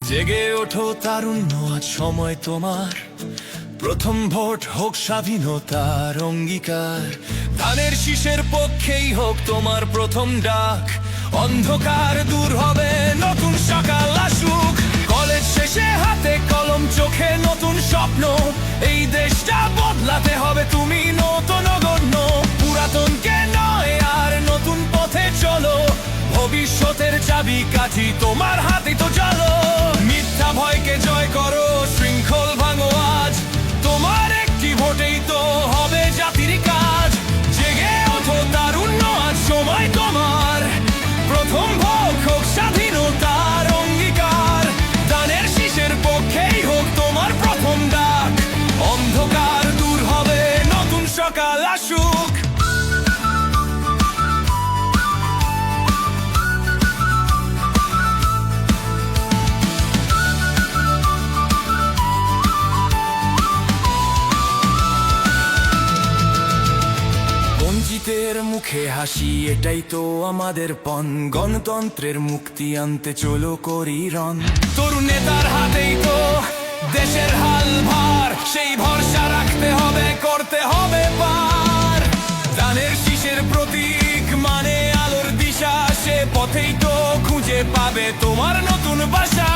জেগে ওঠো তারুণ্য, আজ সময় তোমার। প্রথম ভোট হোক স্বাধীনতার অঙ্গীকার। ধানের শীষের পক্ষেই হোক তোমার প্রথম ডাক। অন্ধকার দূর হবে, নতুন সকাল আসুক। কলেজ শেষে হাতে কলম, চোখে নতুন স্বপ্ন। এই দেশটা বদলাতে হবে, তুমি নতুন অগণ্য। পুরাতনকে নয় আর নতুন পথে চলো। ভবিষ্যতের চাবি কাঠি তোমার হাতে তো চলো। মিথ্যা ভয়কে জয় করো, শৃঙ্খল ভাঙো আজ। তোমার একটি ভোটেই তো হবে জাতির কাজ। জেগে ওঠো তারুণ্য, আজ সময় তোমার। প্রথম ভোট হোক স্বাধীনতার অঙ্গীকার। ধানের শীষের পক্ষেই হোক তোমার প্রথম ডাক। অন্ধকার দূর হবে, নতুন সকাল আসুক। বঞ্চিতের মুখে হাসি, এটাই তো আমাদের পণ। গণতন্ত্রের মুক্তি আনতে চলো করি রণ। তরুণ নেতার হাতেই তো দেশের হাল ভার। সেই ভরসা রাখতে হবে, করতে হবে পার। ধানের শীষের প্রতীক মানে আলোর দিশা। সে পথেই তো খুঁজে পাবে তোমার নতুন বাসা।